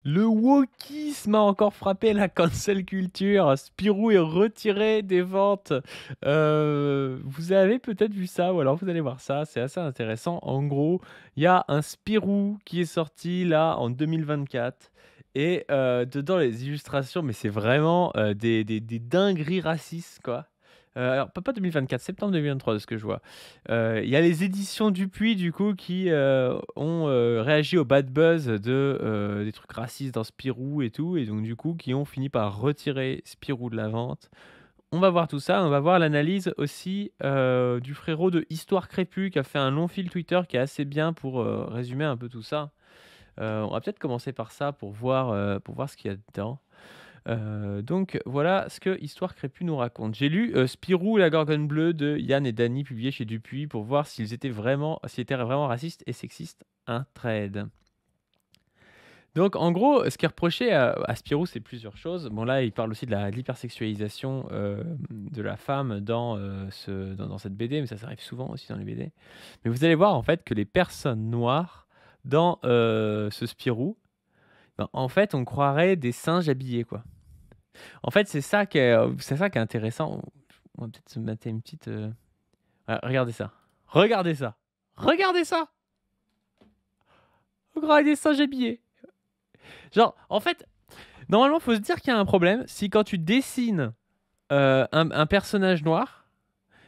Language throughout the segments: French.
Le wokisme a encore frappé la cancel culture. Spirou est retiré des ventes. Vous avez peut-être vu ça, ou alors vous allez voir ça, c'est assez intéressant. En gros, il y a un Spirou qui est sorti là en 2024. Et dedans, les illustrations, mais c'est vraiment des dingueries racistes, quoi. Alors, pas 2024, septembre 2023 de ce que je vois. Il y a les éditions Dupuis, du coup, qui ont réagi au bad buzz des trucs racistes dans Spirou et tout, et donc du coup, qui ont fini par retirer Spirou de la vente. On va voir tout ça, on va voir l'analyse aussi du frérot de Histoire Crépue, qui a fait un long fil Twitter qui est assez bien pour résumer un peu tout ça. On va peut-être commencer par ça pour voir ce qu'il y a dedans. Donc voilà ce que Histoire Crépue nous raconte. J'ai lu Spirou et la Gorgone Bleue de Yann et Dany, publié chez Dupuis, pour voir s'ils étaient vraiment racistes et sexistes. Un trade. Donc en gros, ce qui est reproché à Spirou, c'est plusieurs choses. Bon là, il parle aussi de l'hypersexualisation de la femme dans cette BD, mais ça arrive souvent aussi dans les BD. Mais vous allez voir en fait que les personnes noires dans ce Spirou, ben, en fait, on croirait des singes habillés, quoi. En fait, c'est ça qui est intéressant. On va peut-être se mater une petite. Ah, regardez ça. Regardez ça. Regardez ça. Regardez ça, j'ai habillé. Genre, en fait, normalement, il faut se dire qu'il y a un problème. Si quand tu dessines un personnage noir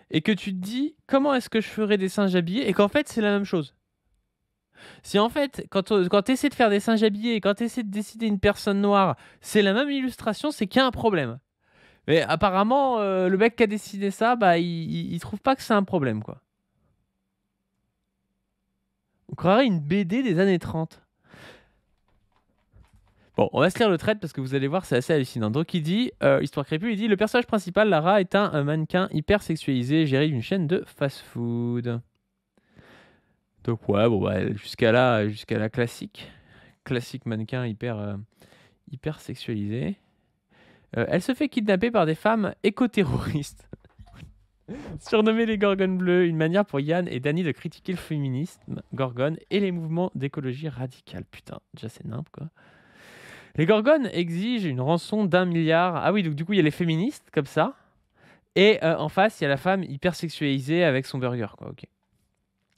et que tu te dis comment est-ce que je ferais des singes habillés et qu'en fait, c'est la même chose. Si en fait, quand tu essaies de faire des singes habillés et quand tu essaies de dessiner une personne noire, c'est la même illustration, c'est qu'il y a un problème. Mais apparemment, le mec qui a décidé ça, bah, il trouve pas que c'est un problème, quoi. On croirait une BD des années 30. Bon, on va se lire le trait parce que vous allez voir, c'est assez hallucinant. Donc il dit, Histoire Crépue, il dit, le personnage principal, Lara, est un mannequin hyper sexualisé géré d'une chaîne de fast-food. Donc ouais, bon, bah, jusqu'à là, classique. Classique mannequin hyper sexualisé. Elle se fait kidnapper par des femmes éco-terroristes. Surnommées les Gorgones Bleues, une manière pour Yann et Dany de critiquer le féminisme, Gorgone et les mouvements d'écologie radicale. Putain, déjà c'est nimp, quoi. Les Gorgones exigent une rançon d'1 milliard. Ah oui, donc du coup il y a les féministes, comme ça. Et en face, il y a la femme hyper sexualisée avec son burger, quoi, ok.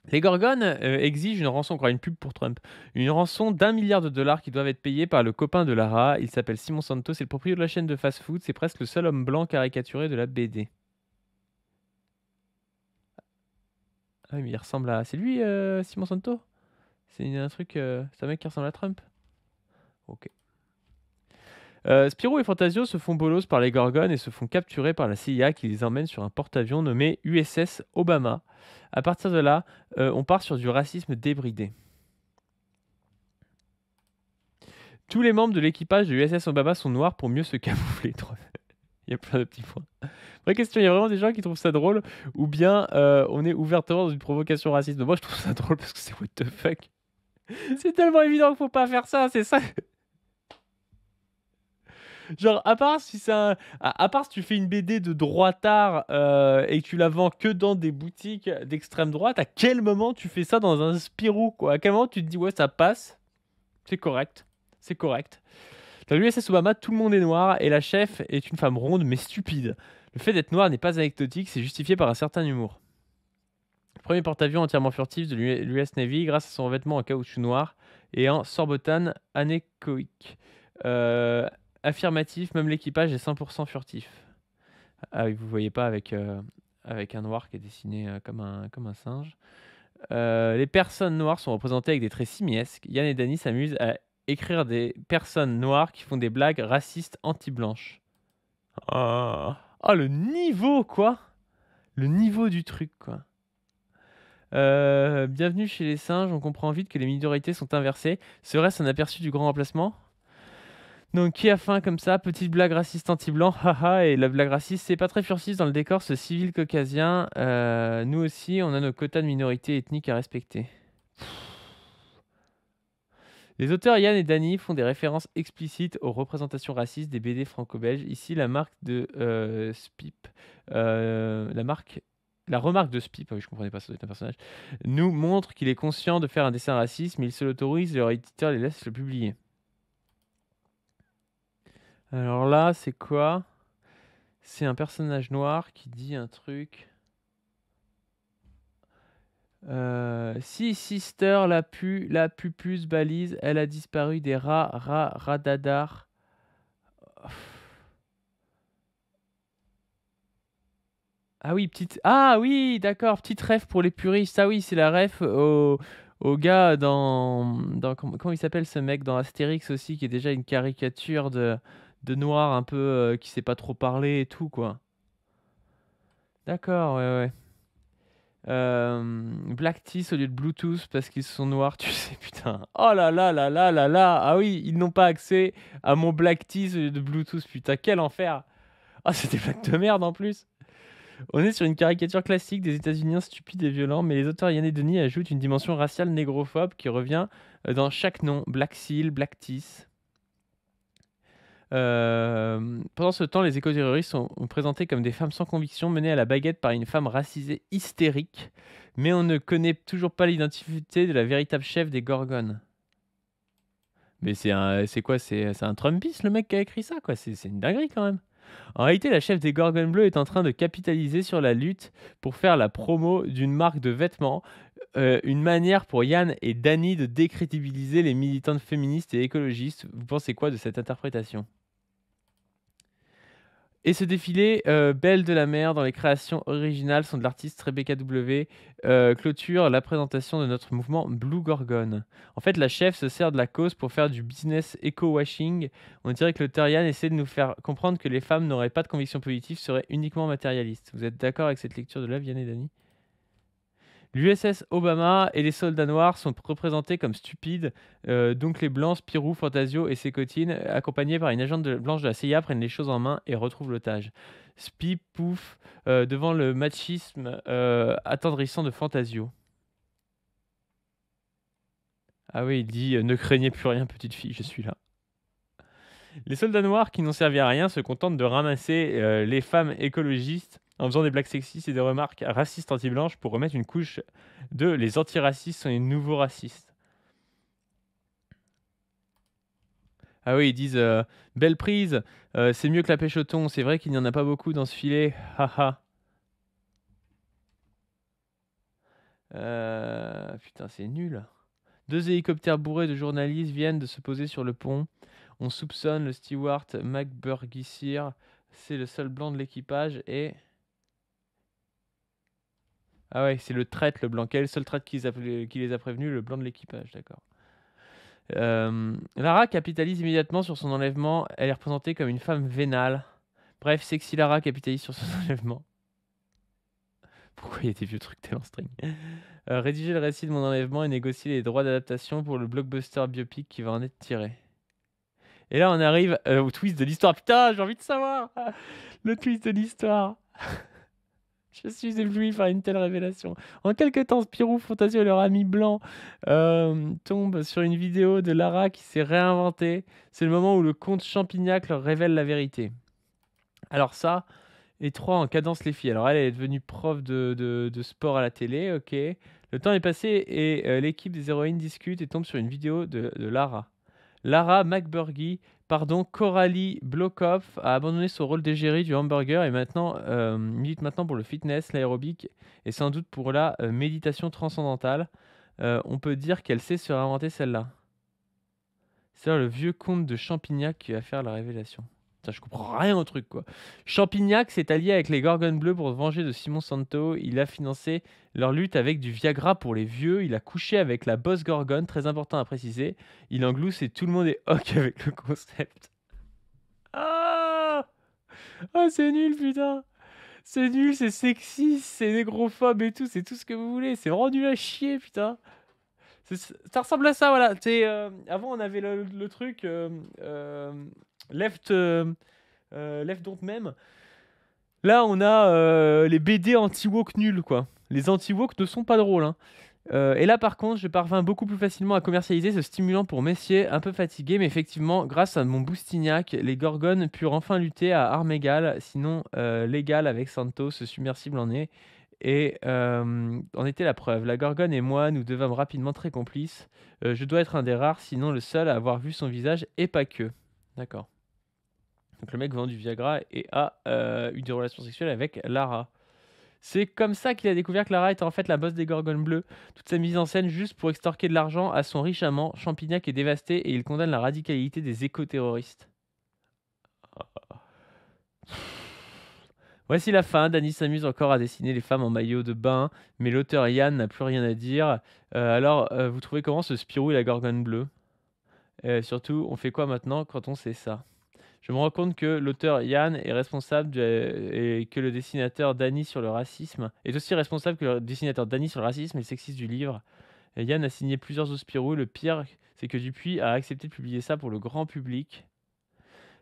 Les Gorgones exigent une rançon, encore une pub pour Trump, une rançon d'1 milliard de dollars qui doivent être payés par le copain de Lara. Il s'appelle Simon Santos, c'est le propriétaire de la chaîne de fast-food, c'est presque le seul homme blanc caricaturé de la BD. Ah oui, mais il ressemble à... C'est lui, Simon Santos? C'est un truc... c'est un mec qui ressemble à Trump? Ok. Spirou et Fantasio se font bolos par les Gorgones et se font capturer par la CIA qui les emmène sur un porte-avions nommé USS Obama. À partir de là, on part sur du racisme débridé. Tous les membres de l'équipage de l'USS Obama sont noirs pour mieux se camoufler. Il y a plein de petits points. Vraie question, il y a vraiment des gens qui trouvent ça drôle ou bien on est ouvertement dans une provocation raciste. Moi, je trouve ça drôle parce que c'est what the fuck. C'est tellement évident qu'il faut pas faire ça, c'est ça. Genre, à part si à part si tu fais une BD de droitard et que tu la vends que dans des boutiques d'extrême droite, à quel moment tu fais ça dans un Spirou, quoi? À quel moment tu te dis, ouais, ça passe? C'est correct. C'est correct. Dans l'USS Obama, tout le monde est noir et la chef est une femme ronde mais stupide. Le fait d'être noir n'est pas anecdotique, c'est justifié par un certain humour. Le premier porte-avions entièrement furtif de l'US Navy grâce à son revêtement en caoutchouc noir et en sorbotane anéchoïque. Affirmatif, même l'équipage est 100% furtif. Ah oui, vous voyez pas avec un noir qui est dessiné comme un singe. Les personnes noires sont représentées avec des traits simiesques. Yann et Dany s'amusent à écrire des personnes noires qui font des blagues racistes anti-blanches. Oh, le niveau, quoi! Le niveau du truc, quoi. Bienvenue chez les singes, on comprend vite que les minorités sont inversées. Serait-ce un aperçu du grand remplacement? Donc qui a faim comme ça? Petite blague raciste anti-blanc, haha, et la blague raciste, c'est pas très furtif dans le décor, ce civil caucasien. Nous aussi, on a nos quotas de minorités ethniques à respecter. Les auteurs Yann et Dany font des références explicites aux représentations racistes des BD franco-belges. Ici, la marque de Spip, la remarque de Spip, ah oui, je comprenais pas, ça doit être un personnage, nous montre qu'il est conscient de faire un dessin raciste, mais il se l'autorise et leur éditeur les laisse le publier. Alors là, c'est quoi? C'est un personnage noir qui dit un truc. Si Sister la pupus balise, elle a disparu des radadars. Ah oui, Ah oui, d'accord, petite ref pour les puristes. Ah oui, c'est la ref au gars comment il s'appelle ce mec dans Astérix aussi, qui est déjà une caricature de noir un peu qui sait pas trop parler et tout, quoi. D'accord, ouais, ouais. Blacktis au lieu de Bluetooth parce qu'ils sont noirs, tu sais, putain. Oh là là là là là là. Ah oui, ils n'ont pas accès à mon Blacktis au lieu de Bluetooth, putain, quel enfer. Ah, c'était blague de merde en plus. On est sur une caricature classique des États-Unis stupides et violents, mais les auteurs Yann et Denis ajoutent une dimension raciale négrophobe qui revient dans chaque nom. Black Seal, Blacktis. Pendant ce temps, les éco-terroristes sont présentés comme des femmes sans conviction menées à la baguette par une femme racisée hystérique, mais on ne connaît toujours pas l'identité de la véritable chef des Gorgones. Mais c'est quoi? C'est un Trumpiste le mec qui a écrit ça, quoi. C'est une dinguerie quand même. En réalité, la chef des Gorgones Bleues est en train de capitaliser sur la lutte pour faire la promo d'une marque de vêtements, une manière pour Yann et Dany de décrédibiliser les militantes féministes et écologistes. Vous pensez quoi de cette interprétation? Et ce défilé, Belle de la mer, dans les créations originales sont de l'artiste Rebecca W, clôture la présentation de notre mouvement Blue Gorgon. En fait, la chef se sert de la cause pour faire du business eco-washing. On dirait que l'auteur Yann essaie de nous faire comprendre que les femmes n'auraient pas de convictions positives, seraient uniquement matérialistes. Vous êtes d'accord avec cette lecture de l'œuvre, Yann et Dany? L'USS Obama et les soldats noirs sont représentés comme stupides, donc les blancs, Spirou, Fantasio et ses cotines, accompagnés par une agente blanche de la CIA, prennent les choses en main et retrouvent l'otage. Spi, pouf, devant le machisme attendrissant de Fantasio. Ah oui, il dit ne craignez plus rien, petite fille, je suis là. Les soldats noirs qui n'ont servi à rien se contentent de ramasser les femmes écologistes en faisant des blagues sexistes et des remarques racistes anti-blanches pour remettre une couche de les antiracistes sont les nouveaux racistes. Ah oui, ils disent belle prise, c'est mieux que la pêche au thon. C'est vrai qu'il n'y en a pas beaucoup dans ce filet. Haha. Putain, c'est nul. 2 hélicoptères bourrés de journalistes viennent de se poser sur le pont. On soupçonne le steward McBurgissir. C'est le seul blanc de l'équipage et... Ah ouais, c'est le traître, le blanc. Quel est le seul traître qui les a prévenus? Le blanc de l'équipage, d'accord. Lara capitalise immédiatement sur son enlèvement. Elle est représentée comme une femme vénale. Bref, Sexy Lara capitalise sur son enlèvement. Pourquoi il y a des vieux trucs tel en string? Rédiger le récit de mon enlèvement et négocier les droits d'adaptation pour le blockbuster biopic qui va en être tiré. Et là, on arrive au twist de l'histoire. Putain, j'ai envie de savoir le twist de l'histoire. Je suis ébloui par une telle révélation. En quelques temps, Spirou, Fantasio et leur ami blanc tombent sur une vidéo de Lara qui s'est réinventée. C'est le moment où le comte Champignac leur révèle la vérité. Alors ça, les trois en cadence les filles. Alors elle est devenue prof de sport à la télé, ok. Le temps est passé et l'équipe des héroïnes discute et tombe sur une vidéo de Lara. Lara McBurgie, pardon, Coralie Blokoff a abandonné son rôle d'égérie du hamburger et milite maintenant pour le fitness, l'aérobic et sans doute pour la méditation transcendantale. On peut dire qu'elle sait se réinventer celle-là. C'est le vieux comte de Champignac qui va faire la révélation. Putain, je comprends rien au truc, quoi. Champignac s'est allié avec les Gorgones Bleues pour se venger de Simon Santo. Il a financé leur lutte avec du Viagra pour les vieux. Il a couché avec la boss Gorgone, très important à préciser. Il en glousse et tout le monde est ok avec le concept. Ah, ah c'est nul, putain. C'est nul, c'est sexiste, c'est négrophobe et tout. C'est tout ce que vous voulez. C'est vraiment nul à chier, putain. Ça ressemble à ça, voilà. Avant, on avait le truc Left, Left Don't Meme. Là, on a les BD anti-woke nuls, quoi. Les anti-woke ne sont pas drôles, hein. Et là, par contre, je parvins beaucoup plus facilement à commercialiser ce stimulant pour messieurs un peu fatigués, mais effectivement, grâce à mon boostignac, les Gorgones purent enfin lutter à armes égales, sinon légales avec Santos, ce submersible en est. Et en était la preuve. La Gorgone et moi, nous devînmes rapidement très complices. Je dois être un des rares, sinon le seul à avoir vu son visage, et pas que. D'accord. Donc le mec vend du Viagra et a eu des relations sexuelles avec Lara. C'est comme ça qu'il a découvert que Lara était en fait la boss des Gorgones Bleues. Toute sa mise en scène juste pour extorquer de l'argent à son riche amant. Champignac est dévasté et il condamne la radicalité des éco-terroristes. Voici la fin. Dany s'amuse encore à dessiner les femmes en maillot de bain, mais l'auteur Yann n'a plus rien à dire. Alors, vous trouvez comment ce Spirou et la Gorgone bleue? Surtout, on fait quoi maintenant quand on sait ça? Je me rends compte que l'auteur Yann est responsable et que le dessinateur Dany sur le racisme est aussi responsable que le dessinateur Dany sur le racisme et le sexisme du livre. Et Yann a signé plusieurs autres Spirou. Le pire, c'est que Dupuis a accepté de publier ça pour le grand public.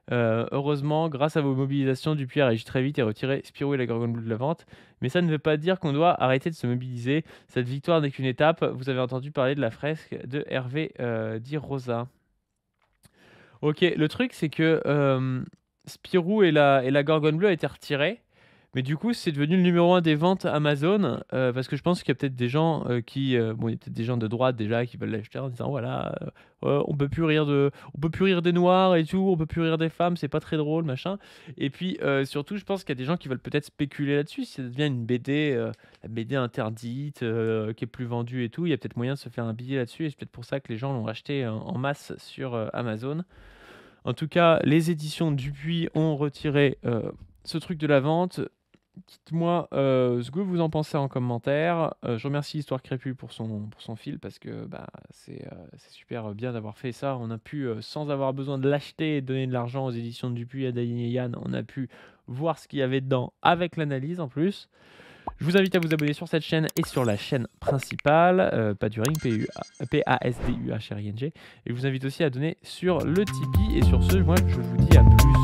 Heureusement, grâce à vos mobilisations, Dupuis a réagi très vite et retiré Spirou et la Gorgone bleue de la vente. Mais ça ne veut pas dire qu'on doit arrêter de se mobiliser. Cette victoire n'est qu'une étape. Vous avez entendu parler de la fresque de Hervé Di Rosa. Ok, le truc c'est que Spirou et la Gorgone bleue a été retirés. Mais du coup, c'est devenu le numéro 1 des ventes Amazon, parce que je pense qu'il y a peut-être des gens bon, il y a peut-être des gens de droite déjà qui veulent l'acheter en disant voilà, on peut plus rire des noirs et tout, on peut plus rire des femmes, c'est pas très drôle, machin. Et puis surtout, je pense qu'il y a des gens qui veulent peut-être spéculer là-dessus, si ça devient une BD, la BD interdite, qui est plus vendue et tout, il y a peut-être moyen de se faire un billet là-dessus, et c'est peut-être pour ça que les gens l'ont acheté en masse sur Amazon. En tout cas, les éditions Dupuis ont retiré ce truc de la vente. Dites-moi ce que vous en pensez en commentaire. Je remercie Histoire Crépue pour son fil parce que c'est super bien d'avoir fait ça. On a pu, sans avoir besoin de l'acheter et de donner de l'argent aux éditions de Dupuis à Dany et Yann, on a pu voir ce qu'il y avait dedans avec l'analyse en plus. Je vous invite à vous abonner sur cette chaîne et sur la chaîne principale, Paduring, P-A-S-D-U-H-R-I-N-G. Et je vous invite aussi à donner sur le Tipeee. Et sur ce, moi je vous dis à plus.